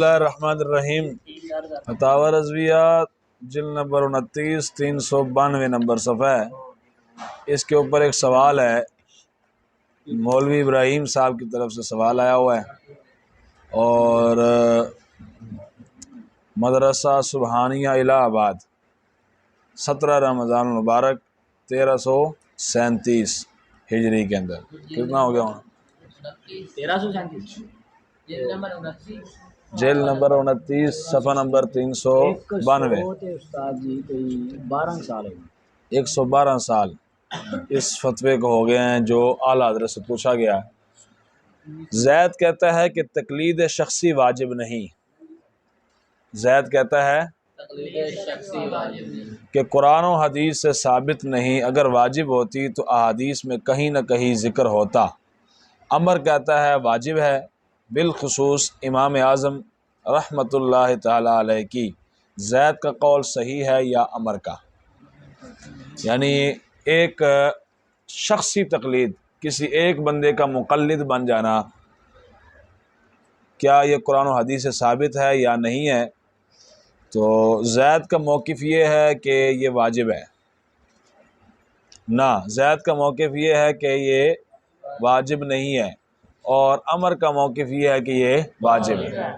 اللہ الرحمن الرحیم فتاوی رضویہ جلد نمبر 29 392 نمبر صفحہ ہے۔ اس کے اوپر ایک سوال ہے، مولوی ابراہیم صاحب کی طرف سے سوال آیا ہوا ہے، اور مدرسہ سبحانیہ الہ آباد 17 رمضان المبارک 1337 ہجری کے اندر کتنا ہو گیا ہونا؟ 1337 جیل نمبر 29 صفحہ نمبر 392۔ استاد جی کوئی 12 سال ہو 112 سال اس فتوے کو ہو گئے ہیں جو اعلیٰ حضرت سے پوچھا گیا۔ زید کہتا ہے کہ تقلید شخصی واجب نہیں، زید کہتا ہے کہ قرآن و حدیث سے ثابت نہیں، اگر واجب ہوتی تو احادیث میں کہیں نہ کہیں ذکر ہوتا۔ عمر کہتا ہے واجب ہے، بالخصوص امام اعظم رحمۃ اللہ تعالی علیہ کی۔ زید کا قول صحیح ہے یا عمر کا؟ یعنی ایک شخصی تقلید، کسی ایک بندے کا مقلد بن جانا، کیا یہ قرآن و حدیث سے ثابت ہے یا نہیں ہے؟ تو زید کا موقف یہ ہے کہ یہ واجب ہے، نہ زید کا موقف یہ ہے کہ یہ واجب نہیں ہے، اور عمر کا موقف یہ ہے کہ یہ واجب ہے،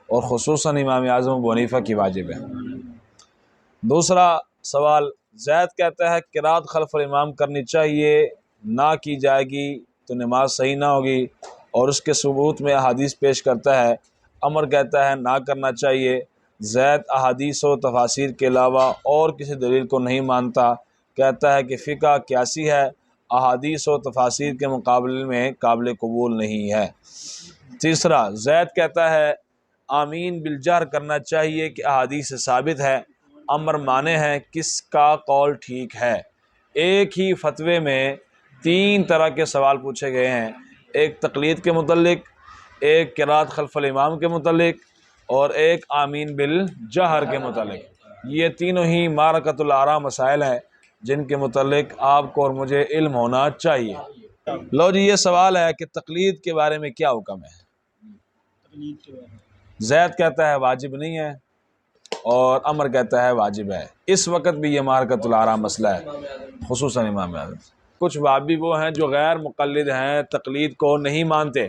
اور خصوصاً امام اعظم ابو حنیفہ کی واجب ہے۔ دوسرا سوال، زید کہتا ہے قرات خلف الامام کرنی چاہیے، نہ کی جائے گی تو نماز صحیح نہ ہوگی، اور اس کے ثبوت میں احادیث پیش کرتا ہے۔ عمر کہتا ہے نہ کرنا چاہیے۔ زید احادیث و تفاسیر کے علاوہ اور کسی دلیل کو نہیں مانتا، کہتا ہے کہ فقہ قیاسی ہے، احادیث و تفاسیر کے مقابلے میں قابل قبول نہیں ہے۔ تیسرا، زید کہتا ہے آمین بالجہر کرنا چاہیے کہ احادیث سے ثابت ہے، عمر مانے ہیں، کس کا قول ٹھیک ہے؟ ایک ہی فتوے میں 3 طرح کے سوال پوچھے گئے ہیں، ایک تقلید کے متعلق، ایک قرات خلف الامام کے متعلق، اور ایک آمین بالجہر کے متعلق۔ یہ تینوں ہی معرکۃ الآراء مسائل ہیں جن کے متعلق آپ کو اور مجھے علم ہونا چاہیے۔ لو جی، یہ سوال ہے کہ تقلید کے بارے میں کیا حکم ہے؟ زید کہتا ہے واجب نہیں ہے، اور عمر کہتا ہے واجب ہے۔ اس وقت بھی یہ معرکۃ الآراء مسئلہ ہے، خصوصاً امام اعظم۔ کچھ وہابی وہ ہیں جو غیر مقلد ہیں، تقلید کو نہیں مانتے۔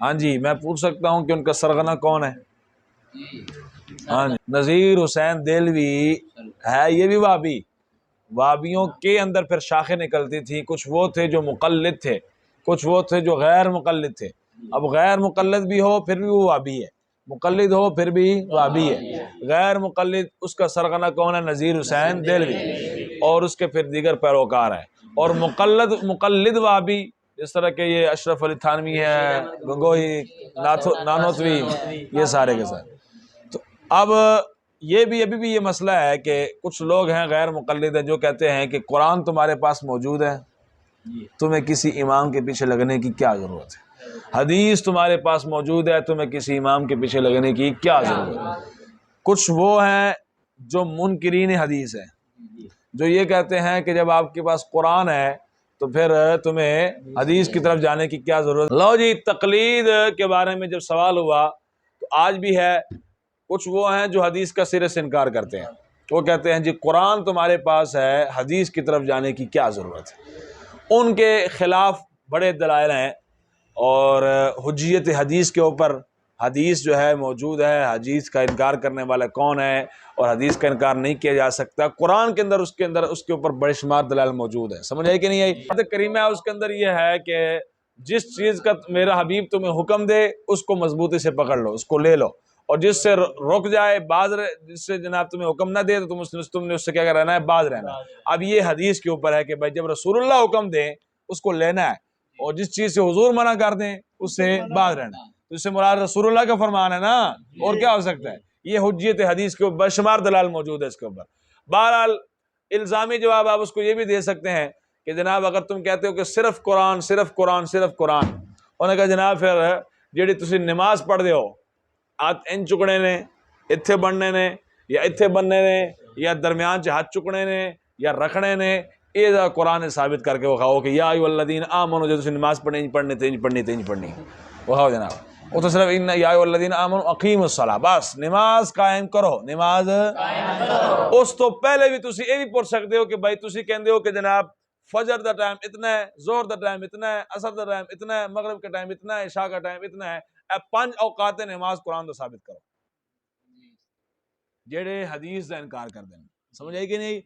ہاں جی، میں پوچھ سکتا ہوں کہ ان کا سرغنہ کون ہے؟ ہاں جی، نذیر حسین دہلوی ہے، یہ بھی وہابی۔ وہابیوں کے اندر پھر شاخیں نکلتی تھیں، کچھ وہ تھے جو مقلد تھے، کچھ وہ تھے جو غیر مقلد تھے۔ اب غیر مقلد بھی ہو پھر بھی وہ وہابی ہے، مقلد ہو پھر بھی وہابی ہے۔ غیر مقلد اس کا سرغنہ کون ہے؟ نذیر حسین دہلوی، اور اس کے پھر دیگر پیروکار ہیں۔ اور مقلد وہابی جس طرح کہ یہ اشرف علی تھانوی ہے، گنگوہی، نانوتوی، یہ سارے کے سارے۔ تو اب یہ بھی ابھی بھی یہ مسئلہ ہے کہ کچھ لوگ ہیں غیر مقلد ہیں جو کہتے ہیں کہ قرآن تمہارے پاس موجود ہے، تمہیں کسی امام کے پیچھے لگنے کی کیا ضرورت ہے؟ حدیث تمہارے پاس موجود ہے، تمہیں کسی امام کے پیچھے لگنے کی کیا ضرورت ہے؟ کچھ وہ ہیں جو منکرین حدیث ہیں، جو یہ کہتے ہیں کہ جب آپ کے پاس قرآن ہے تو پھر تمہیں حدیث کی طرف جانے کی کیا ضرورت ہے؟ لو جی، تقلید کے بارے میں جب سوال ہوا تو آج بھی ہے، کچھ وہ ہیں جو حدیث کا سرے سے انکار کرتے ہیں، وہ کہتے ہیں جی قرآن تمہارے پاس ہے، حدیث کی طرف جانے کی کیا ضرورت ہے؟ ان کے خلاف بڑے دلائل ہیں، اور حجیت حدیث کے اوپر، حدیث جو ہے موجود ہے، حدیث کا انکار کرنے والا کون ہے، اور حدیث کا انکار نہیں کیا جا سکتا۔ قرآن کے اندر اس کے اوپر بڑے شمار دلائل موجود ہیں، سمجھ آئی کہ نہیں آئی؟ بات کریمہ اس کے اندر یہ ہے کہ جس چیز کا میرا حبیب تمہیں حکم دے اس کو مضبوطی سے پکڑ لو، اس کو لے لو، اور جس سے رک جائے، جس سے جناب تمہیں حکم نہ دے تو تم نے اس سے کیا رہنا ہے؟ باز رہنا ہے۔ اب یہ حدیث کے اوپر ہے کہ بھائی جب رسول اللہ حکم دیں اس کو لینا ہے، اور جس چیز سے حضور منع کر دیں اس سے باز رہنا ہے۔ تو اس سے مراد رسول اللہ کا فرمان ہے نا، اور کیا ہو سکتا ہے؟ یہ حجیت حدیث کے اوپر شمار دلال موجود ہے اس کے اوپر۔ بہرحال الزامی جواب آپ اس کو یہ بھی دے سکتے ہیں کہ جناب اگر تم کہتے ہو کہ صرف قرآن صرف قرآن صرف قرآن، انہوں نے کہا جناب پھر جیڑی تسی نماز پڑھ دے ہو ان چکنے نے، اتھے بننے نے، یا اتھے بننے نے، یا درمیان ہاتھ چکنے نے، یا رکھنے نے، یہ قرآن ثابت کر کے وکھاؤ کہ یا ایھا الذین آمنوا جو تسی نماز پڑھنی وہ کھاؤ جناب۔ وہ تو صرف ان یا ایھا الذین آمنوا اقیموا الصلاۃ، بس نماز قائم کرو، نماز اس تو پہلے بھی تسی یہ بھی پڑھ سکتے ہو کہ بھائی تسی کہندے ہو کہ جناب فجر دا ٹائم اتنا ہے، ظہر دا ٹائم اتنا ہے، عصر دا ٹائم اتنا ہے، مغرب کا ٹائم اتنا ہے، عشاء کا ٹائم اتنا ہے، اے 5 اوقات نماز قرآن تو ثابت کرو جڑے حدیث کا انکار کر دیں۔ سمجھ آئی کہ نہیں؟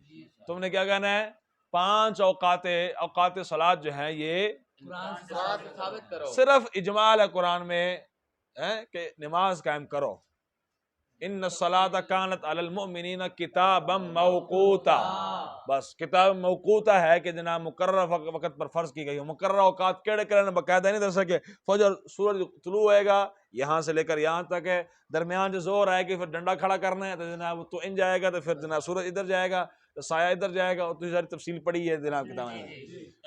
تم نے کیا کہنا ہے؟ 5 اوقات صلاۃ جو ہیں یہ ثابت کرو، صرف اجمال ہے قرآن میں کہ نماز قائم کرو۔ ان الصلاۃ کانت علی المؤمنین کتابا موقوتا، بس کتاب موقوتا ہے کہ جناب مقررہ وقت پر فرض کی گئی ہو۔ مقررہ اوقات کیڑے کرنے باقاعدہ نہیں دس سکے، فجر سورج طلوع ہوئے گا یہاں سے لے کر یہاں تک ہے، درمیان جو زور آئے گی پھر ڈنڈا کھڑا کرنا ہے تو جناب تو ان جائے گا، تو پھر جناب سورج ادھر جائے گا تو سایہ ادھر جائے گا، اور تو ساری تفصیل پڑھی ہے جناب کتاب میں۔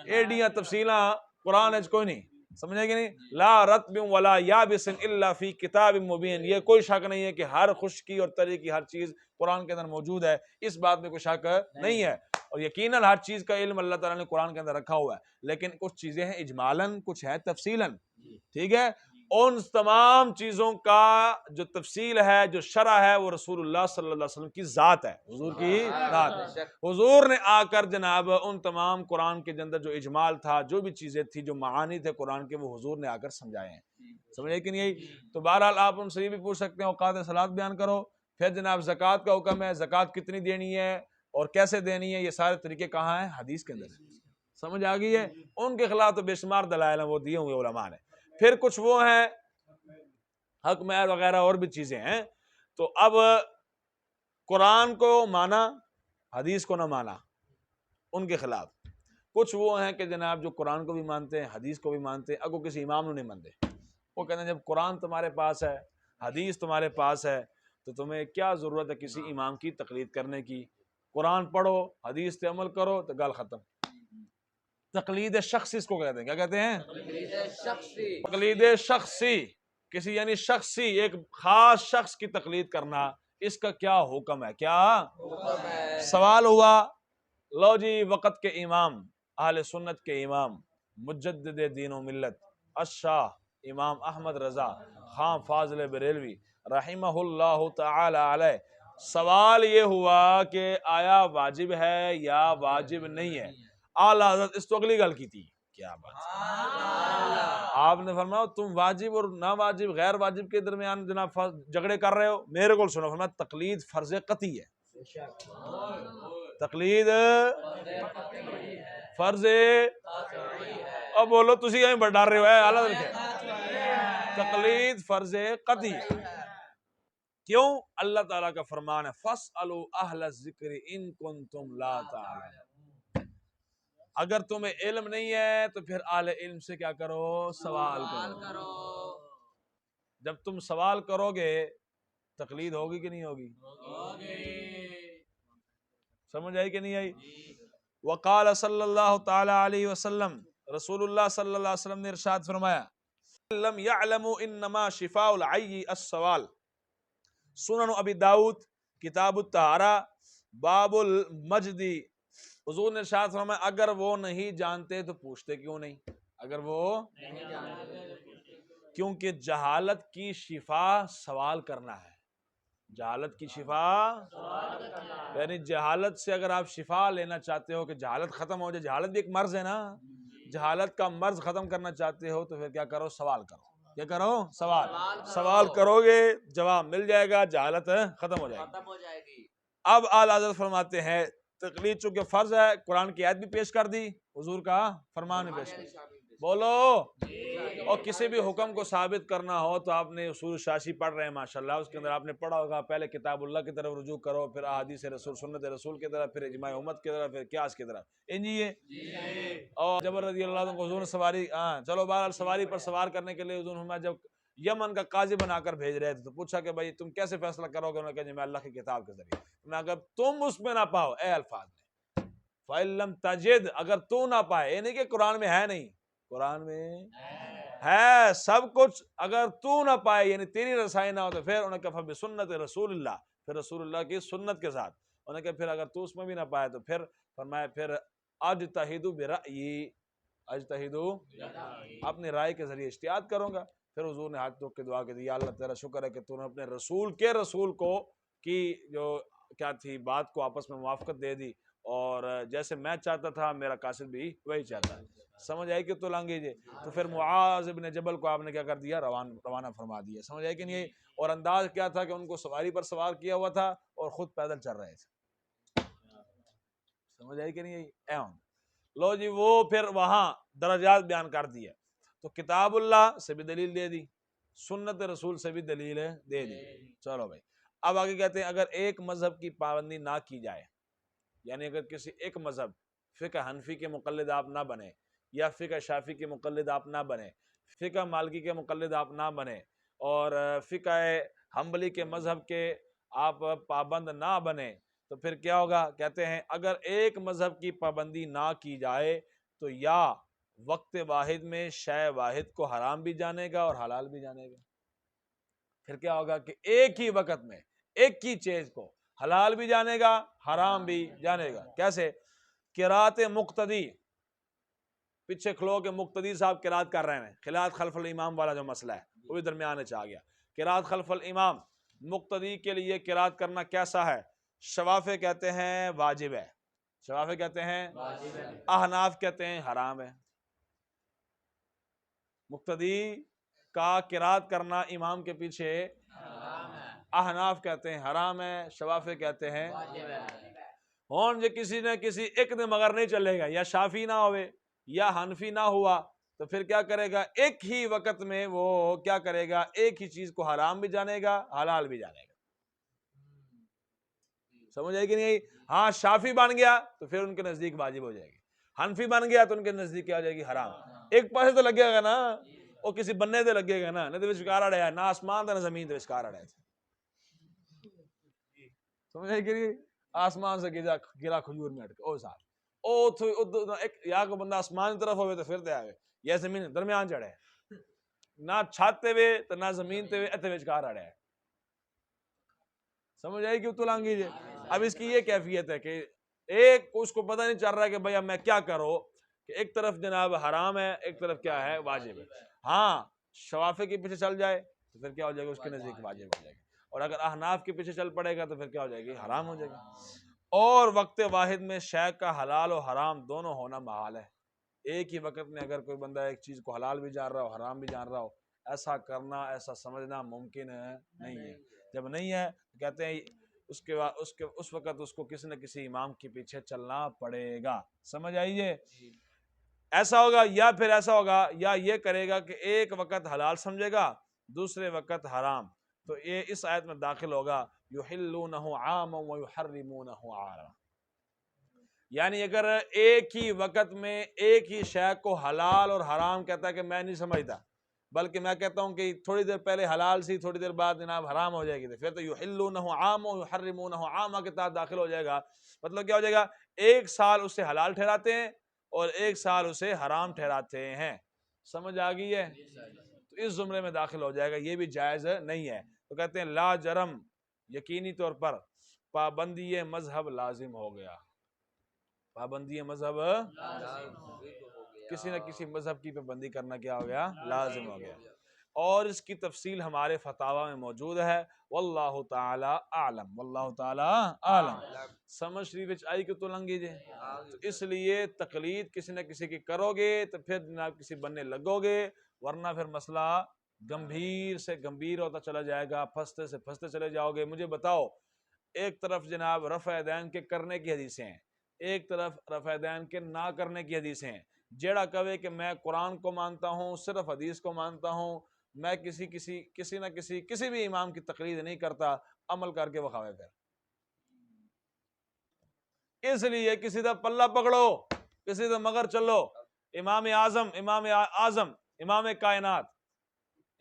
ایڈیاں تفصیلاں قرآن ہے کوئی نہیں، سمجھے کہ نہیں؟ لا رطب ولا یابس الا فی کتاب مبین، یہ کوئی شک نہیں ہے کہ ہر خشکی اور تری کی ہر چیز قرآن کے اندر موجود ہے، اس بات میں کوئی شک نہیں ہے، اور یقیناً ہر چیز کا علم اللہ تعالیٰ نے قرآن کے اندر رکھا ہوا ہے، لیکن کچھ چیزیں ہیں اجمالاً، کچھ ہے تفصیلاً، ٹھیک ہے؟ ان تمام چیزوں کا جو تفصیل ہے، جو شرح ہے، وہ رسول اللہ صلی اللہ علیہ وسلم کی ذات ہے، حضور کی ذات ہے۔ حضور نے آ کر جناب ان تمام قرآن کے اندر جو اجمال تھا، جو بھی چیزیں تھی، جو معانی تھے قرآن کے، وہ حضور نے آ کر سمجھائے ہیں، سمجھے کہ نہیں؟ تو بہرحال آپ ان سے یہ بھی پوچھ سکتے ہیں اوقات صلاۃ بیان کرو، پھر جناب زکوٰۃ کا حکم ہے، زکوٰۃ کتنی دینی ہے اور کیسے دینی ہے، یہ سارے طریقے کہاں ہیں؟ حدیث کے اندر، سمجھ آ گئی ہے؟ ان کے خلاف تو بے شمار دلائل ہیں، وہ دیے ہوئے علماء نے۔ پھر کچھ وہ ہیں حق مہر وغیرہ اور بھی چیزیں ہیں، تو اب قرآن کو مانا حدیث کو نہ مانا، ان کے خلاف۔ کچھ وہ ہیں کہ جناب جو قرآن کو بھی مانتے ہیں، حدیث کو بھی مانتے ہیں، اگو کسی امام کو نہیں مانتے، وہ کہتے ہیں جب قرآن تمہارے پاس ہے، حدیث تمہارے پاس ہے، تو تمہیں کیا ضرورت ہے کسی امام کی تقلید کرنے کی؟ قرآن پڑھو، حدیث پہ عمل کرو تو گل ختم۔ تقلید شخصی اس کو کہتے ہیں، کیا کہتے ہیں؟ تقلید شخصی، کسی یعنی شخصی ایک خاص شخص کی تقلید کرنا، اس کا کیا حکم ہے؟ کیا سوال ہوا؟ لو جی، وقت کے امام، اہل سنت کے امام، مجدد دین و ملت، الشاہ امام احمد رضا خان فاضل بریلوی رحمہ اللہ تعالی علیہ، سوال یہ ہوا کہ آیا واجب ہے یا واجب نہیں ہے؟ اعلیٰ حضرت اس تو اگلی گل کی تھی، کیا بات، آپ نے فرمایا تم واجب اور نا واجب، غیر واجب کے درمیان جناب جھگڑے کر رہے ہو، میرے کو سنو، فرمایا تقلید فرض قطعی ہے، تقلید فرض، اب بولو تسی یہیں بڑھ ڈر رہے ہو، اعلیٰ حضرت، تقلید فرض قطعی ہے۔ کیوں؟ اللہ تعالیٰ کا فرمان ہے فَاسْأَلُوا أَهْلَ الذِّكْرِ إِن كُنتُمْ لَا تَعْلَمُونَ، اگر تمہیں علم نہیں ہے تو پھر اہل علم سے کیا کرو؟ سوال کرو۔ جب تم سوال کرو گے تقلید ہوگی کہ نہیں ہوگی؟ سمجھ آئی کہ نہیں آئی؟ وقال صلی اللہ تعالی علیہ وسلم، رسول اللہ صلی اللہ علیہ وسلم نے ارشاد فرمایا لم يعلموا انما شفاء العی السوال، سنن ابی داؤد کتاب الطہارہ باب المجدی، حضور نے ارشاد فرمایا اگر وہ نہیں جانتے تو پوچھتے کیوں نہیں؟ اگر وہ نہیں جانتے، کیونکہ جہالت کی شفا سوال کرنا ہے، جہالت کی شفا، یعنی جہالت سے اگر آپ شفا لینا چاہتے ہو کہ جہالت ختم ہو جائے، جہالت بھی ایک مرض ہے نا، جہالت کا مرض ختم کرنا چاہتے ہو تو پھر کیا کرو؟ سوال کرو، کیا کرو؟ سوال کرو گے جواب مل جائے گا، جہالت ختم ہو جائے گی۔ اب اعلیٰ حضرت فرماتے ہیں تقلید چونکہ فرض ہے، قرآن کی آیت بھی پیش کر دی، حضور کا فرمان بھی پیش کر دی، بولو، اور کسی بھی حکم کو ثابت کرنا ہو تو آپ نے اصول شاشی پڑھ رہے ہیں ماشاءاللہ، اس کے اندر آپ نے پڑھا ہوگا پہلے کتاب اللہ کی طرف رجوع کرو، پھر احادیث رسول، سنت رسول کی طرف، پھر اجماع امت کی طرف، پھر قیاس کی طرف، انجیے اور جبر رضی اللہ عنہ کو حضور نے سواری، چلو بہرحال سواری پر سوار کرنے کے لیے حضور نے جب یمن کا قاضی بنا کر بھیج رہے تھے تو پوچھا کہ بھائی تم کیسے فیصلہ کرو گے؟ انہوں نے کہا میں اللہ کی کتاب کے ذریعے، میں اگر تم اس میں نہ پاؤ، اے الفاظ میں فَإِن لَمْ تَجِدْ، اگر تو نہ پائے، یہ نہیں کہ قرآن میں ہے نہیں، قرآن میں ہے سب کچھ، اگر تو نہ پائے یعنی تیری رسائی نہ ہو تو پھر انہوں نے کہا بسنت رسول اللہ، پھر رسول اللہ کی سنت کے ساتھ، انہوں نے کہا پھر اگر تو اس میں بھی نہ پائے تو پھر فرمایا پھر اجتہد برأیی، اجتہد اپنی رائے کے ذریعے اجتہاد کروں گا، پھر حضور نے ہاتھ دھو کے دعا کی، یا اللہ تیرا شکر ہے کہ تو نے اپنے رسول کے رسول کو کی جو کیا تھی بات کو آپس میں موافقت دے دی، اور جیسے میں چاہتا تھا میرا قاصد بھی وہی چاہتا ہے۔ سمجھ آئی کہ تو لانگی جی؟ تو پھر معاذ ابن جبل کو آپ نے کیا کر دیا؟ روانہ فرما دیا۔ سمجھ آئی کہ نہیں؟ اور انداز کیا تھا کہ ان کو سواری پر سوار کیا ہوا تھا اور خود پیدل چل رہے تھے۔ سمجھ آئی کہ نہیں؟ لو جی، وہ پھر وہاں درجات بیان کر دیا، تو کتاب اللہ سے بھی دلیل دے دی، سنت رسول سے بھی دلیل دے دی۔ چلو بھائی، اب آگے کہتے ہیں اگر ایک مذہب کی پابندی نہ کی جائے، یعنی اگر کسی ایک مذہب فقہ حنفی کے مقلد آپ نہ بنے، یا فقہ شافعی کے مقلد آپ نہ بنے، فقہ مالکی کے مقلد آپ نہ بنے، اور فقہ حنبلی کے مذہب کے آپ پابند نہ بنے، تو پھر کیا ہوگا؟ کہتے ہیں اگر ایک مذہب کی پابندی نہ کی جائے تو یا وقت واحد میں شے واحد کو حرام بھی جانے گا اور حلال بھی جانے گا۔ پھر کیا ہوگا کہ ایک ہی وقت میں ایک ہی چیز کو حلال بھی جانے گا، حرام بھی جانے گا۔ کیسے؟ قرات مقتدی، پیچھے کھلو کے مقتدی صاحب قرات کر رہے ہیں، قرات خلف الامام والا جو مسئلہ ہے وہ بھی درمیان چ آ گیا۔ قرات خلف الامام، مقتدی کے لیے قرات کرنا کیسا ہے؟ شوافع کہتے ہیں واجب ہے، شوافع کہتے ہیں واجب ہے، احناف کہتے ہیں حرام ہے۔ مقتدی کا قرات کرنا امام کے پیچھے حرام ہے، احناف کہتے ہیں حرام ہے، شوافع کہتے ہیں واجب ہے۔ ہون جو کسی نے کسی ایک دن مگر نہیں چلے گا، یا شافی نہ ہوئے یا حنفی نہ ہوا، تو پھر کیا کرے گا؟ ایک ہی وقت میں وہ کیا کرے گا؟ ایک ہی چیز کو حرام بھی جانے گا، حلال بھی جانے گا۔ سمجھ آئی کہ نہیں؟ ہاں، شافی بن گیا تو پھر ان کے نزدیک واجب ہو جائے گی، حنفی بن گیا تو ان کے نزدیک کیا ہو جائے گی؟ حرام۔ ایک پاسے تو لگے گا نا، وہ کسی بننے دے لگے گا نا، نہیں تو وچکار اڑیا، نہ آسمان تھا نہ زمین تھے، وچکار اڑیا تھے۔ سمجھ آئی کہ نہیں؟ آسمان سے گرا کھجور میں اٹکا، او صاحب ایک یا کو بندہ آسمان کی طرف ہوئے تو پھر دے آئے، یا زمین درمیان چڑھے، نہ چھاتے ہوئے تو نہ زمین تے ہوئے، اتنے وچکار اڑیا ہے۔ سمجھ آئی کہ تلانگی جی؟ اب اس کی یہ کیفیت ہے کہ ایک اس کو پتہ نہیں چل رہا کہ بھئی اب میں کیا کروں، کہ ایک طرف جناب حرام ہے، ایک طرف کیا ہے؟ واجب ہے۔ ہاں، شوافع کے پیچھے چل جائے تو پھر کیا ہو جائے گا؟ اس کے نزدیک واجب ہو جائے گا، اور اگر احناف کے پیچھے چل پڑے گا تو پھر کیا ہو جائے گی؟ حرام ہو جائے گا۔ اور وقت واحد میں شے کا حلال و حرام دونوں ہونا محال ہے۔ ایک ہی وقت میں اگر کوئی بندہ ایک چیز کو حلال بھی جان رہا ہو، حرام بھی جان رہا ہو، ایسا کرنا، ایسا سمجھنا ممکن نہیں ہے۔ جب نہیں ہے تو کہتے ہیں اس وقت اس کو کسی نہ کسی امام کے پیچھے چلنا پڑے گا۔ سمجھ آئیے؟ ایسا ہوگا، یا پھر ایسا ہوگا، یا یہ کرے گا کہ ایک وقت حلال سمجھے گا، دوسرے وقت حرام، تو یہ اس آیت میں داخل ہوگا یحلونہ عاما ویحرمونہ عاما، یعنی اگر ایک ہی وقت میں ایک ہی شے کو حلال اور حرام کہتا ہے کہ میں نہیں سمجھتا، بلکہ میں کہتا ہوں کہ تھوڑی دیر پہلے حلال سی، تھوڑی دیر بعد جناب حرام ہو جائے گی، تو پھر تو یحلونہ عاما ویحرمونہ عاما کے تحت داخل ہو جائے گا۔ مطلب کیا ہو جائے گا؟ ایک سال اسے حلال ٹھہراتے ہیں اور ایک سال اسے حرام ٹھہراتے ہیں۔ سمجھ آ گئی ہے؟ تو اس زمرے میں داخل ہو جائے گا، یہ بھی جائز نہیں ہے۔ تو کہتے ہیں لا جرم، یقینی طور پر پابندی مذہب لازم ہو گیا، پابندی مذہب کسی نہ کسی مذہب کی پابندی کرنا کیا ہو گیا؟ لازم ہو گیا، اور اس کی تفصیل ہمارے فتاوی میں موجود ہے۔ واللہ تعالی اعلم، واللہ تعالی اعلم۔ سمجھ شریف آئی کہ تو لنگی جے؟ تو اس لیے تقلید کسی نہ کسی کی کرو گے تو پھر جناب کسی بننے لگو گے، ورنہ پھر مسئلہ گمبھیر سے گمبھیر ہوتا چلا جائے گا، پھنستے سے پھنستے چلے جاؤ گے۔ مجھے بتاؤ، ایک طرف جناب رفع دین کے کرنے کی حدیثیں ہیں، ایک طرف رفع دین کے نہ کرنے کی حدیثیں ہیں۔ جیڑا کہے کہ میں قرآن کو مانتا ہوں، صرف حدیث کو مانتا ہوں، میں کسی نہ کسی بھی امام کی تقلید نہیں کرتا، عمل کر کے بخاوے پھر۔ اس لیے کسی دا پلہ پکڑو، کسی دا مگر چلو۔ امام اعظم، امام کائنات،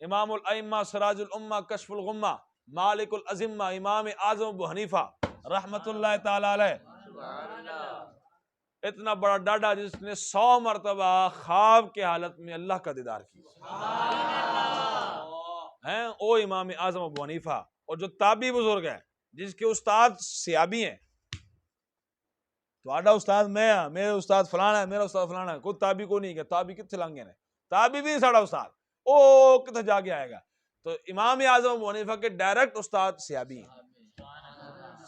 امام الائمہ، سراج الامہ، کشف الغمہ، مالک الازمہ، امام اعظم ابو حنیفہ رحمت اللہ تعالی علیہ، اتنا بڑا ڈاڈا جس نے 100 مرتبہ خواب کے حالت میں اللہ کا دیدار کیا ہیں، او امام اعظم ابو حنیفہ۔ اور جو تابعی بزرگ ہے، جس کے استاد صحابی ہیں، تھوڑا استاد میں ہاں، میرے استاد فلانا ہے، میرا استاد فلانا ہے، کوئی تابعی کو نہیں کہ تابعی کتنے لانگے نے، تابعی بھی ساڑا استاد، او کتنے جا کے آئے گا. تو امام اعظم ابو حنیفہ کے ڈائریکٹ استاد صحابی ہیں,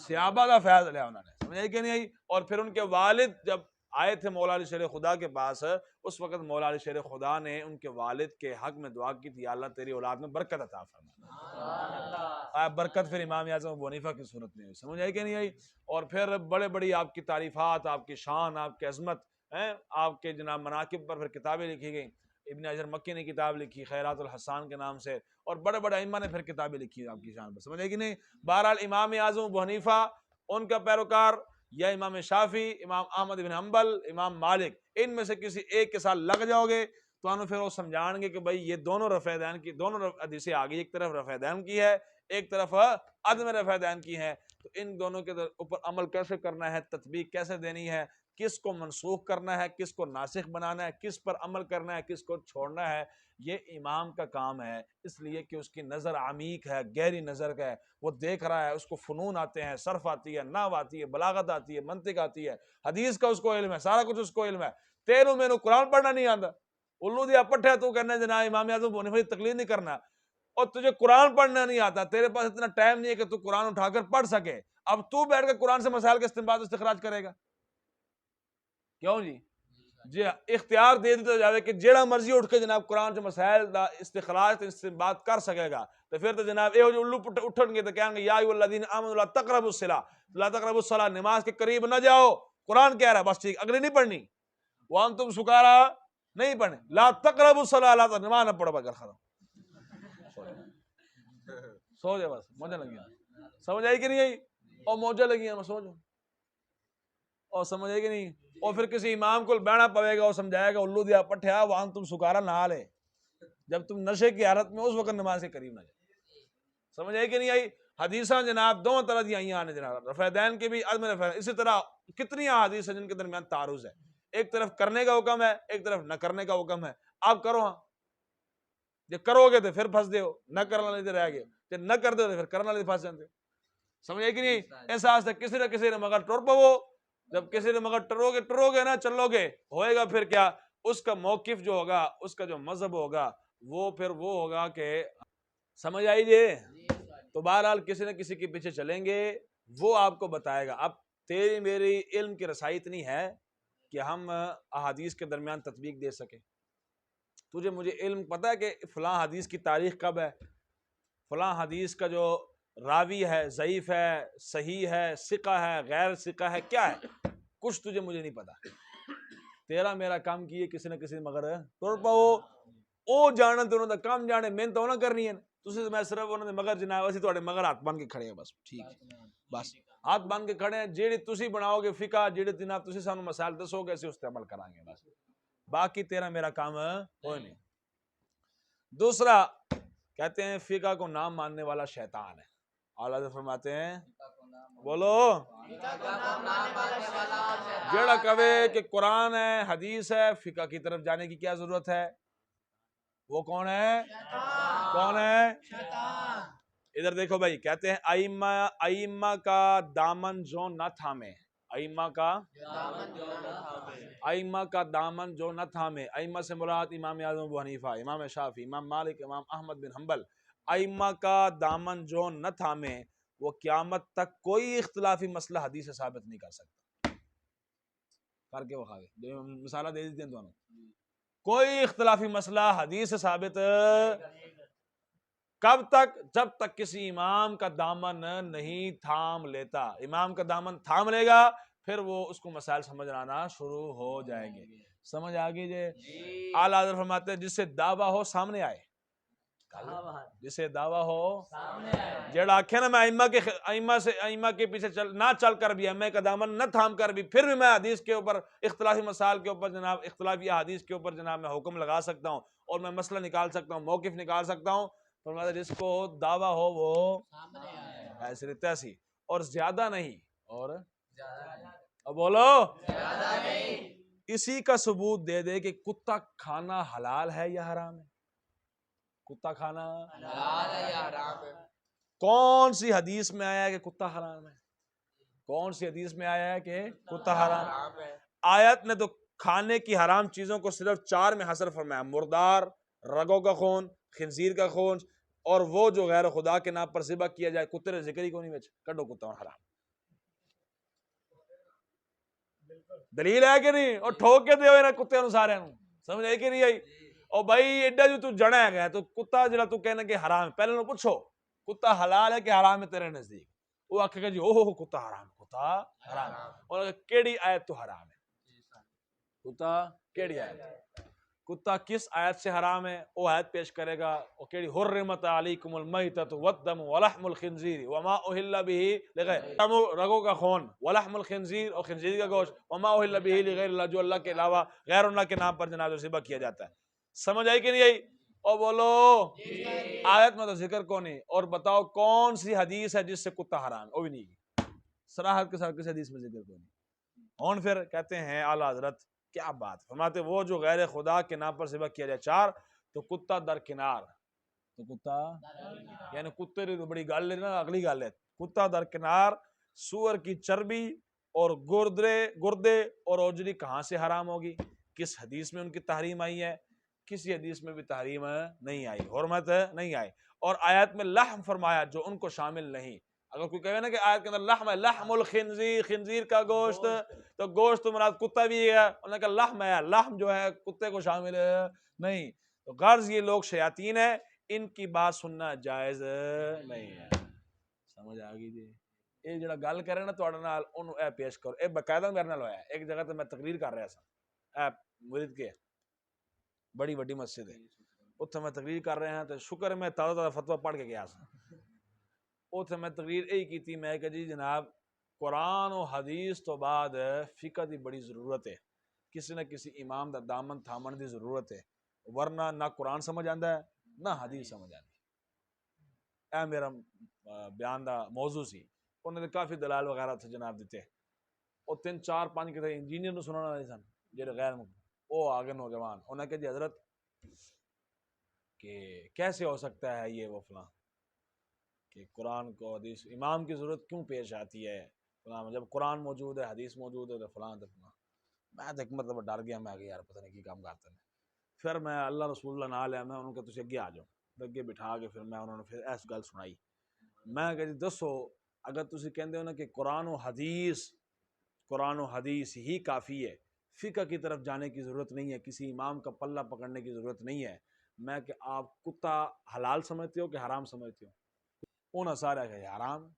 صحابہ کا فیض لیا انہوں نے, سمجھے کہ نہیں آئی. اور پھر ان کے والد جب آئے تھے مولا علی شیر خدا کے پاس, اس وقت مولا علی شیر خدا نے ان کے والد کے حق میں دعا کی تھی, اللہ تیری اولاد میں برکت عطا فرما. برکت پھر امام اعظم ابو حنیفہ کی صورت میں ہوئی, سمجھ آئی کہ نہیں آئی. اور پھر بڑے بڑی آپ کی تعریفات, آپ کی شان, آپ کی عظمت, آپ کے جناب مناقب پر پھر کتابیں لکھی گئیں. ابن حجر مکی نے کتاب لکھی خیرات الحسان کے نام سے, اور بڑے بڑے ائمہ نے پھر کتابیں لکھی آپ کی شان پر, سمجھ آئی کہ نہیں. بہرحال امام اعظم ابو حنیفہ, ان کا پیروکار, یا امام شافعی, امام احمد بن حنبل, امام مالک, ان میں سے کسی ایک کے ساتھ لگ جاؤ گے تو انہوں پھر وہ سمجھائیں گے کہ بھائی یہ دونوں رفع دین کی, دونوں حدیثیں آ گئی, ایک طرف رفع دین کی ہے, ایک طرف عدم رفع دین کی ہے. تو ان دونوں کے اوپر عمل کیسے کرنا ہے, تطبیق کیسے دینی ہے, کس کو منسوخ کرنا ہے, کس کو ناسخ بنانا ہے, کس پر عمل کرنا ہے, کس کو چھوڑنا ہے, یہ امام کا کام ہے. اس لیے کہ اس کی نظر عمیق ہے, گہری نظر کا ہے, وہ دیکھ رہا ہے, اس کو فنون آتے ہیں, صرف آتی ہے, نحو آتی ہے, بلاغت آتی ہے, منطق آتی ہے, حدیث کا اس کو علم ہے, سارا کچھ اس کو علم ہے. تیروں میں قرآن پڑھنا نہیں آتا, الو دیا پٹ ہے تو کہنا جناب امام اعظم ابو حنیفہ تقلید نہیں کرنا, اور تجھے قرآن پڑھنا نہیں آتا, تیرے پاس اتنا ٹائم نہیں ہے کہ تو قرآن اٹھا کر پڑھ سکے, اب تو بیٹھ کے قرآن سے مسائل کا استنباط استخراج کرے گا, کیوں جی؟ جی اختیار دے دیتا جاوے کہ جیڑا مرضی اٹھ کے جناب قرآن سے مسائل دا استخراج استنباط کر سکے گا, تو پھر تو جناب اے جو الو اٹھن گے تو کہیں گے یا ایھا الذین آمنوا لا تقربوا الصلاۃ, لا تقربوا الصلاۃ, نماز کے قریب نہ جاؤ, قرآن کہہ رہا ہے, بس ٹھیک, اگلی نہیں پڑھنی, وانتم سکارا نہیں پڑھنے, لا تقربوا الصلاۃ, لا نماز نہ پڑھو بغیر ختم, سو جائے بس, موجہ لگی, سمجھ آئی کہ نہیں آئی, اور موجہ لگی ہیں, سو جاؤ, اور سمجھ آئی کہ نہیں. اور پھر کسی امام کو بیٹھنا پڑے گا اور سمجھائے گا الو دیا پٹھیا وہاں تم سکارا نہ لے, جب تم نشے کی حالت میں اس وقت نماز کے قریب نہ جائے, سمجھ آئی کہ نہیں آئی. حدیثاں جناب دونوں طرح دی آئی ہیں جناب, رفع دین کے بھی, عدم رفع, اسی طرح کتنی احادیث ہیں جن کے درمیان تعارض ہے, ایک طرف کرنے کا حکم ہے, ایک طرف نہ کرنے کا حکم ہے. آپ کرو, ہاں جب کرو گے تو پھر پھنس دے ہو, نہ کرنا لیتے رہ گئے, جب نہ کر دے تو پھر کرنا لیتے پھنس جاتے, سمجھ آئی کہ نہیں. احساس ہے کسی نہ کسی نے مگر ٹر پو, جب کسی نے مگر ٹرو گے نا, چلو گے, ہوئے گا پھر کیا, اس کا موقف جو ہوگا, اس کا جو مذہب ہوگا, وہ پھر وہ ہوگا کہ, سمجھ آئی جی. تو بہرحال کسی نہ کسی کے پیچھے چلیں گے, وہ آپ کو بتائے گا. اب تیری میری علم کی رسائی اتنی ہے کہ ہم احادیث کے درمیان تطبیق دے سکیں. تجھے مجھے علم پتہ ہے کہ فلاں حدیث کی تاریخ کب ہے, فلاں حدیث کا جو راوی ہے ضعیف ہے, صحیح ہے, ثقہ ہے, غیر ثقہ ہے, کیا ہے, کچھ تجھے مجھے نہیں پتا. تیرا میرا کام کیے کسی نہ کسی مگر توڑ پاؤ, او جانا تو انہوں نے کام جانے, محنت ہونا کرنی ہے, تسی میں صرف انہوں نے مگر جناب اسی تواڈے مگر ہاتھ بن کے کھڑے ہیں, بس ٹھیک ہے, بس ہاتھ بن کے کھڑے ہیں. جیڑی تسی بناؤ گے فقہ, جیڑے جناب تسی سانو مسائل دسو گے, اسی اس تے عمل کریں گے, بس باقی تیرا میرا کام کوئی نہیں. دوسرا کہتے ہیں فقہ کو نام ماننے والا شیطان ہے. اعلیٰ فرماتے ہیں, بولو, جیڑا کہے کہ قرآن ہے, حدیث ہے, فقہ کی طرف جانے کی کیا ضرورت ہے, وہ کون ہے, کون ہے, ادھر دیکھو بھائی, کہتے ہیں ائمہ کا دامن جو نہ تھامے, ائمہ کا دامن جو نہ تھامے. ائمہ سے مراد امام اعظم ابو حنیفہ, امام شافعی, امام مالک, امام احمد بن حنبل. ائمہ کا دامن جو نہ تھامے, وہ قیامت تک کوئی اختلافی مسئلہ حدیث سے ثابت نہیں کر سکتا. کر کے بخا گے, مثالہ دے دیتے ہیں دونوں. کوئی اختلافی مسئلہ حدیث سے ثابت کب تک, جب تک کسی امام کا دامن نہیں تھام لیتا. امام کا دامن تھام لے گا, پھر وہ اس کو مسائل سمجھ آنا شروع ہو جائیں گے. سمجھ آ گئی جی. اعلیٰ حضرت فرماتے ہیں جس سے دعویٰ ہو سامنے آئے, جسے دعویٰ ہو جیڑا آکھے نا میں ائمہ کے پیچھے نہ چل کر بھی, ائمہ کا دامن نہ تھام کر بھی, پھر بھی میں حدیث کے اوپر, اختلافی مسائل کے اوپر جناب, اختلافی حدیث کے اوپر جناب میں حکم لگا سکتا ہوں, اور میں مسئلہ نکال سکتا ہوں, موقف نکال سکتا ہوں. فرماتا جس کو دعویٰ ہو وہ ایسے تیسی, اور زیادہ نہیں, اور بولو زیادہ نہیں. اسی کا ثبوت دے دے کہ کتا کھانا حلال ہے یا حرام ہے, کتا کھانا حلال ہے یا حرام ہے. کون سی حدیث میں آیا ہے کہ کتا حرام ہے, کون سی حدیث میں آیا ہے کہ کتا حرام ہے. آیت نے تو کھانے کی حرام چیزوں کو صرف 4 میں حصر فرمایا, مردار, رگوں کا خون، خنزیر کا خون، اور وہ جو غیر خدا کے نام پر ذبح کیا جائے، کتے نے ذکر ہی کو نہیں وچ کڈو کتا حرام. دلیل ہے کہ نہیں؟ اور ٹھوک کے دیو انہاں کتے نوں سارے نوں. سمجھ آئی کہ نہیں آئی؟ اور بھائی ایڈا جو تو جڑا ہے تو کتا جڑا تو کہنا کہ حرام ہے، پہلے نوں پوچھو کتا حلال ہے کہ حرام ہے تیرے نزدیک؟ وہ آکھے گا جی اوہ کتا حرام، کتا حرام. اور کیڑی آیت تو حرام ہے؟ کتا کیڑی آیت؟ کتا کس آیت سے حرام ہے وہ آیت پیش کرے گا. وہ کیڑی حرمت علیکم المیتۃ والدم ولحم الخنزیر وما اہل به لغیر، رگوں کا خون، ولحم الخنزیر اور خنزیر کا گوشت، وما اہل به لغیر اللہ، جو اللہ کے علاوہ غیر اللہ کے نام پر جناب ذبح کیا جاتا ہے. سمجھ آئی کہ نہیں آئی؟ اور بولو آیت میں تو ذکر کو نہیں. اور بتاؤ کون سی حدیث ہے جس سے کتا حرام ہے؟ وہ بھی نہیں، صراحت کے ساتھ کسی حدیث میں ذکر کو نہیں. اور پھر کہتے ہیں اعلیٰ حضرت کیا بات فرماتے، وہ جو غیر خدا کے نام پر ذبح کیا جائے 4 تو کتا درکنار. تو کتا یعنی کتے کی بڑی گل ہے نا، اگلی گل ہے کتا درکنار. سور کی چربی اور گردے اور اوجری کہاں سے حرام ہوگی؟ کس حدیث میں ان کی تحریم آئی ہے؟ کسی حدیث میں بھی تحریم نہیں آئی، حرمت نہیں آئی. اور آیات میں لحم فرمایا جو ان کو شامل نہیں. اگر کوئی کہے نا کہ آیت کے اندر لحم ہے، لحم الخنزیر، خنزیر کا گوشت، تو گوشت تو مراد کتا بھی ہے، انہوں نے کہا لحم ہے، لحم جو ہے کتے کو شامل نہیں. تو غرض یہ لوگ شیاطین ہیں، ان کی بات سننا جائز نہیں ہے. سمجھ آ گئی جی؟ یہ جڑا گل کرے نا تواڈے نال اونوں اے پیش کرو. اے باقاعدہ میرے نال ہویا. ایک جگہ تے میں تقریر کر رہا سا، اے مرید کے بڑی وڈی مسجد ہے، اتنے میں تقریر کر رہے ہیں تو شکر میں تازہ فتویٰ پڑھ کے گیا سا. اتنے میں تقریر یہی کی تھی، میں کہ جی جناب قرآن و حدیث تو بعد فقہ دی بڑی ضرورت ہے، کسی نہ کسی امام دا دامن تھامن دی ضرورت ہے، ورنہ نہ قرآن سمجھ آندا ہے نہ حدیث سمجھ آندی. اے میرا بیان دا موضوع سی. انہوں نے کافی دلائل وغیرہ تھے جناب دیتے، اور 3 4 5 کتنے انجینئر نو سنانا والے سن جڑے غیر وہ آگے نوجوان. انہوں نے کہا جی حضرت کہ کیسے ہو سکتا ہے یہ وہ فلاں، کہ قرآن کو حدیث امام کی ضرورت کیوں پیش آتی ہے فلاں، جب قرآن موجود ہے حدیث موجود ہے تو فلاں تو فلاں. میں تو ایک مطلب ڈر گیا، میں یار پتہ نہیں کی کام کرتے ہیں. پھر میں اللہ رسول اللہ نال لیا، میں انہوں نے کہا تسی اگے آ جاؤ، اگے بٹھا کے پھر میں انہوں نے پھر ایس گل سنائی. میں کہ جی دسو اگر تسی کہندے ہو نا کہ قرآن و حدیث ہی کافی ہے، فقہ کی طرف جانے کی ضرورت نہیں ہے، کسی امام کا پلہ پکڑنے کی ضرورت نہیں ہے، میں کہ آپ کتا حلال سمجھتے ہو کہ حرام سمجھتے ہو؟ انہاں سارے کہ حرام.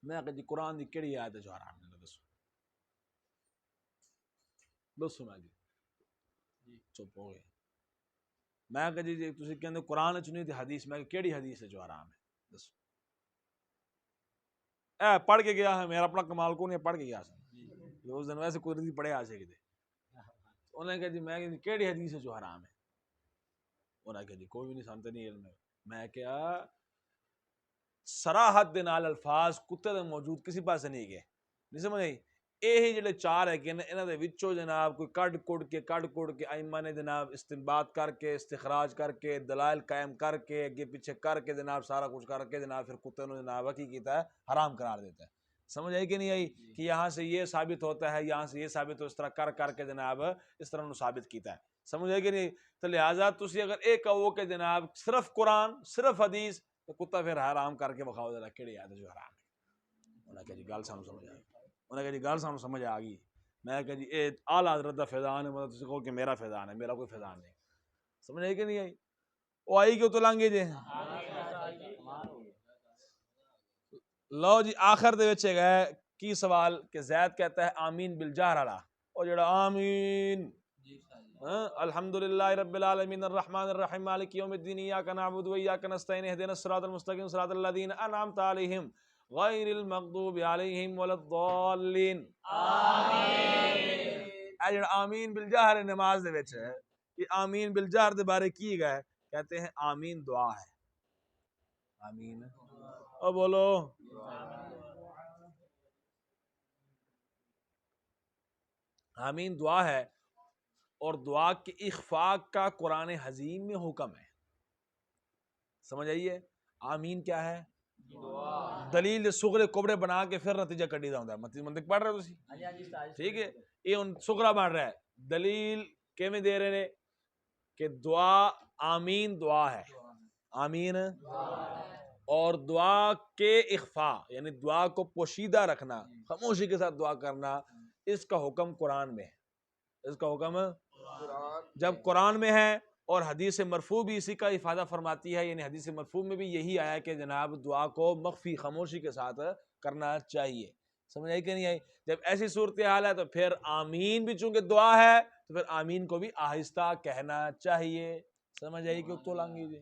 میں کہ جی قرآن دی کیڑی آیت ہے جو حرام ہے؟ دسو میں جی چپ ہو گئے. میں کہ جی تسی کہندے قرآن وچ نہیں تے حدیث، میں کہ کیڑی حدیث ہے جو حرام ہے؟ دسو. اے پڑھ کے گیا ہے، میرا اپنا کمال کو نہیں پڑھ کے گیا سن اس دن ویسے کوئی نہیں پڑھے آ سے کتے. انہوں نے کہا جی میں کیڑی حدیث ہے جو حرام ہے؟ انہوں نے کہا جی کوئی بھی نہیں سانتے نہیں علم ہے. میں کیا صراحت دے نال الفاظ کتے دے موجود کسی پاس نہیں گئے، نہیں سمجھ آئی؟ یہی جڑے 4 ہے کہ انہاں دے وچوں جناب کوئی کڈ کڈ کے ائمہ نے جناب استنباط کر کے استخراج کر کے دلائل قائم کر کے اگے پیچھے کر کے جناب سارا کچھ کر کے جناب پھر کتے نو جناب کی کیتا ہے حرام قرار دیتا ہے. سمجھ آئی کہ نہیں آئی؟ کہ یہاں سے یہ ثابت ہوتا ہے، یہاں سے یہ ثابت ہو، اس طرح کر کے جناب اس طرح انہوں ثابت کیتا ہے. سمجھ آئی کہ نہیں؟ تو لہٰذا تسی اگر ایک کہو کہ جناب صرف قرآن صرف حدیث، تو کتا پھر حرام کر کے بخاؤ ذرا کیڑی آیت جو حرام ہے. انہوں نے کہا جی گل سانو سمجھ آ گئی. انہوں نے کہا جی گل سانو سمجھ آ گئی. میں کہا جی اے اعلیٰ حضرت دا فیضان ہے، مطلب تسی کہو کہ میرا فیضان ہے، میرا کوئی فیضان نہیں. سمجھ آئی کہ نہیں آئی؟ وہ آئی کیوں تو لانگے جے. لو جی آخر دے وچ گئے کی سوال کہ زید کہتا ہے آمین بالجہر والا، اور جڑا آمین الحمدللہ رب العالمین الرحمن الرحیم مالک یوم الدین ایاک نعبد و ایاک نستعین اہدنا الصراط المستقیم صراط الذین انعمت علیہم غیر المغضوب علیہم ولا الضالین آمین. اے جڑا آمین بالجہر نماز دے وچ ہے، یہ آمین بالجہر دے بارے کی گئے؟ کہتے ہیں آمین دعا ہے. آمین او بولو آمین دعا ہے، اور دعا کی اخفاء کا قرآن حکیم میں حکم ہے. سمجھ آئیے؟ آمین کیا ہے؟ دلیل صغرے کبرے بنا کے پھر نتیجہ کڈی دا ہوندا ہے. منطق پڑھ رہے ہو تسی؟ ٹھیک ہے، یہ ان صغرا بن رہا ہے. دلیل کیویں دے رہے نے کہ دعا آمین دعا ہے، آمین اور دعا کے اخفاء یعنی دعا کو پوشیدہ رکھنا، خاموشی کے ساتھ دعا کرنا، اس کا حکم قرآن میں ہے، اس کا حکم جب قرآن میں ہے اور حدیث مرفوع بھی اسی کا افادہ فرماتی ہے، یعنی حدیث مرفوع میں بھی یہی آیا کہ جناب دعا کو مخفی خاموشی کے ساتھ کرنا چاہیے. سمجھ آئی کہ نہیں آئی؟ جب ایسی صورتحال ہے تو پھر آمین بھی چونکہ دعا ہے تو پھر آمین کو بھی آہستہ کہنا چاہیے. سمجھ آئی کہ تو لانگی جی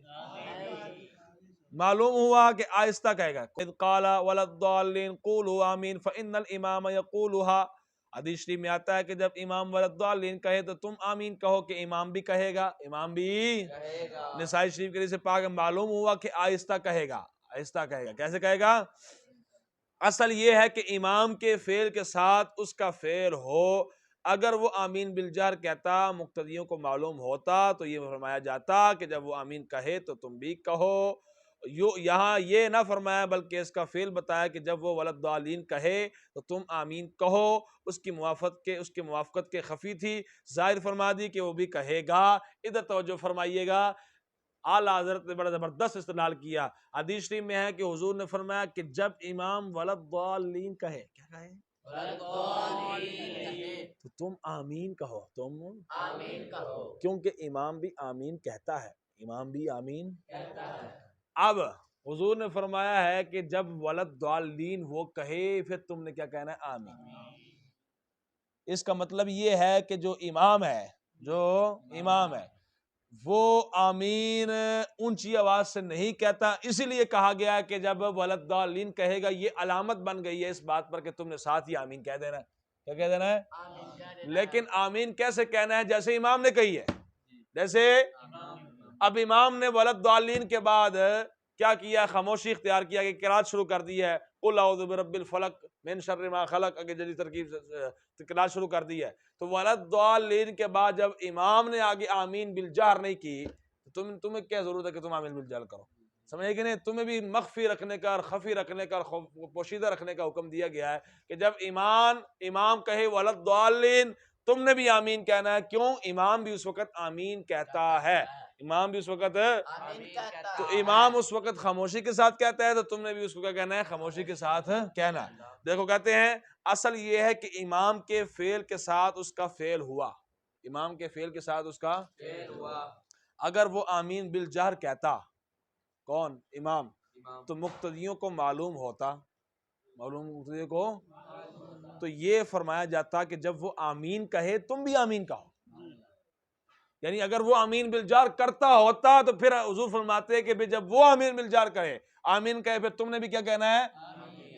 معلوم ہوا کہ آہستہ کہے گا. اذ قال ولا الضالین قولوا آمین فإن الامام یقولها. حدیث شریف میں آتا ہے کہ جب امام ولا الضالین کہے تو تم آمین کہو کہ امام بھی کہے گا، امام بھی کہے گا. نسائی شریف کے سے پاک معلوم ہوا کہ آہستہ کہے گا، آہستہ کہے گا. کیسے کہے گا؟ اصل یہ ہے کہ امام کے فعل کے ساتھ اس کا فعل ہو. اگر وہ آمین بالجہر کہتا مقتدیوں کو معلوم ہوتا تو یہ فرمایا جاتا کہ جب وہ آمین کہے تو تم بھی کہو. یہاں یہ نہ فرمایا بلکہ اس کا فعل بتایا کہ جب وہ ولدالین کہے تو تم آمین کہو. اس کی موافقت کے خفی تھی، ظاہر فرما دی کہ وہ بھی کہے گا. ادھر توجہ فرمائیے گا، اعلیٰ حضرت نے بڑا زبردست استدلال کیا. حدیث شریف میں ہے کہ حضور نے فرمایا کہ جب امام ولدالین کہے، کیا کہے؟ تو تم آمین کہو، تم آمین کہو، کیونکہ امام بھی آمین کہتا ہے، امام بھی آمین کہتا ہے. اب حضور نے فرمایا ہے کہ جب ولدالین وہ کہے پھر تم نے کیا کہنا ہے؟ آمین. اس کا مطلب یہ ہے کہ جو امام ہے وہ آمین اونچی آواز سے نہیں کہتا، اسی لیے کہا گیا کہ جب ولدالین کہے گا یہ علامت بن گئی ہے اس بات پر کہ تم نے ساتھ ہی آمین کہہ دینا ہے. کیا کہہ دینا ہے؟ لیکن آمین کیسے کہنا ہے؟ جیسے امام نے کہی ہے. جیسے اب امام نے ولدالین کے بعد کیا کیا؟ خاموشی اختیار کیا کہ قرات شروع کر دی ہے، قل اعوذ برب الفلق من شر ما خلق، اگر جدید ترکیب سے قرات شروع کر دی ہے. تو ولدالین کے بعد جب امام نے آگے آمین بالجہر نہیں کی تو تمہیں کیا ضرورت ہے کہ تم آمین بالجہر کرو؟ سمجھے کہ نہیں؟ تمہیں بھی مخفی رکھنے کا اور خفی رکھنے کا اور پوشیدہ رکھنے کا حکم دیا گیا ہے کہ جب امام کہے ولدالین تم نے بھی آمین کہنا ہے. کیوں؟ امام بھی اس وقت آمین کہتا ہے، امام بھی اس وقت تو امام اس وقت خاموشی کے ساتھ کہتا ہے تو تم نے بھی اس کو کیا کہنا ہے؟ خاموشی کے ساتھ کہنا ہے. دیکھو کہتے ہیں اصل یہ ہے کہ امام کے فعل کے ساتھ اس کا فعل ہوا، امام کے فعل کے ساتھ اس کا فعل ہوا. اگر وہ آمین بالجہر کہتا، کون؟ امام، تو مقتدیوں کو معلوم ہوتا، مقتدیوں کو تو یہ فرمایا جاتا کہ جب وہ آمین کہے تم بھی آمین کہو. یعنی اگر وہ آمین بالجہر کرتا ہوتا تو پھر حضور فرماتے کہ جب وہ آمین بالجہر کہے پھر تم نے بھی کیا کہنا ہے؟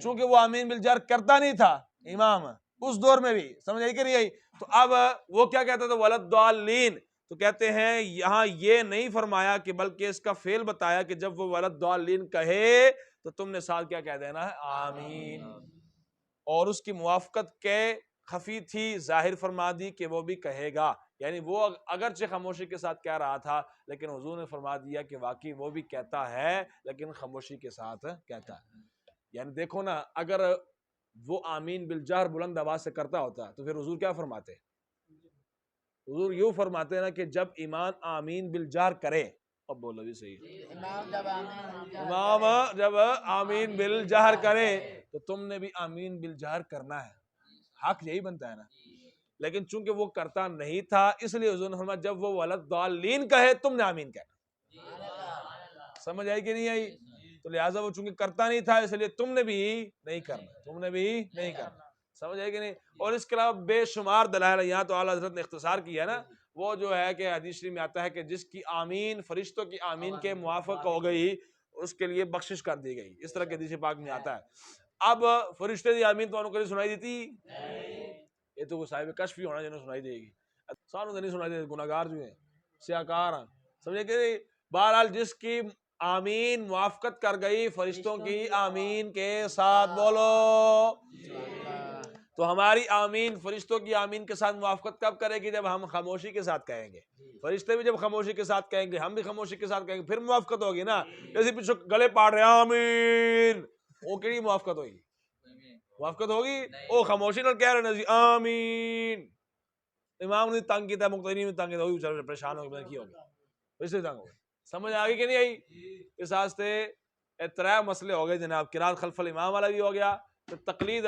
چونکہ وہ آمین بالجہر کرتا نہیں تھا امام اس دور میں بھی. سمجھ آئی کہ نہیں آئی؟ تو اب وہ کیا کہتا تھا؟ ولدالین. تو کہتے ہیں یہاں یہ نہیں فرمایا کہ بلکہ اس کا فعل بتایا کہ جب وہ ولدالین کہے تو تم نے ساتھ کیا کہہ دینا ہے؟ آمین. اور اس کی موافقت کے خفی تھی، ظاہر فرما دی کہ وہ بھی کہے گا. یعنی وہ اگرچہ خاموشی کے ساتھ کہہ رہا تھا لیکن حضور نے فرما دیا کہ واقعی وہ بھی کہتا ہے لیکن خاموشی کے ساتھ کہتا ہے. یعنی دیکھو نا، اگر وہ آمین بالجہر بلند آواز سے کرتا ہوتا تو پھر حضور کیا فرماتے؟ حضور یوں فرماتے نا کہ جب امام آمین بالجہر کرے، اب بولو بھی صحیح، امام جب آمین بالجہر کرے تو تم نے بھی آمین بالجہر کرنا ہے. حق یہی بنتا ہے نا. لیکن چونکہ وہ کرتا نہیں تھا اس لیے حضور نے فرمایا جب وہ ولدالین کہے تم نے آمین کہنا. سمجھ آئی کہ نہیں آئی؟ تو لہٰذا وہ چونکہ کرتا نہیں تھا اس لیے تم نے بھی نہیں کرنا. سمجھ آئی کہ نہیں؟ اور اس کے علاوہ بے شمار دلائل، یہاں تو اعلیٰ حضرت نے اختصار کیا ہے نا، وہ جو ہے کہ حدیث شریف میں آتا ہے کہ جس کی آمین فرشتوں کی آمین کے موافق ہو گئی اس کے لیے بخشش کر دی گئی. اس طرح کے حدیث پاک میں آتا ہے. اب فرشتے دی آمین تو انہوں کو سنائی دیتی؟ یہ تو صاحب کشف ہی ہونا جنہوں سنائی دے گی، سانوں تو نہیں سنائی دے. گناہگار جو ہیں، سیاکار ہیں. سمجھے کہ بہرحال جس کی آمین موافقت کر گئی فرشتوں کی آمین کے ساتھ، بولو. تو ہماری آمین فرشتوں کی آمین کے ساتھ موافقت کب کرے گی؟ جب ہم خاموشی کے ساتھ کہیں گے. فرشتے بھی جب خاموشی کے ساتھ کہیں گے ہم بھی خاموشی کے ساتھ کہیں گے، پھر موافقت ہوگی نا. جیسے پیچھے گلے پاڑ رہے آمین، وہ کیڑی موافقت ہوگی؟ موافقت ہوگی؟ او خاموشی نہ کہہ رہے نا آمین. امام نے تنگ کیتا، مقتدی نے تنگ کیتا، وہی بیچارے پریشان ہو گئے، کی ہو گیا. اسی طرح سمجھ آ گئی کہ نہیں آئی؟ اس واسطے ترے مسئلے ہو گئے جناب، قرات خلف الامام والا بھی ہو گیا، تو تقلید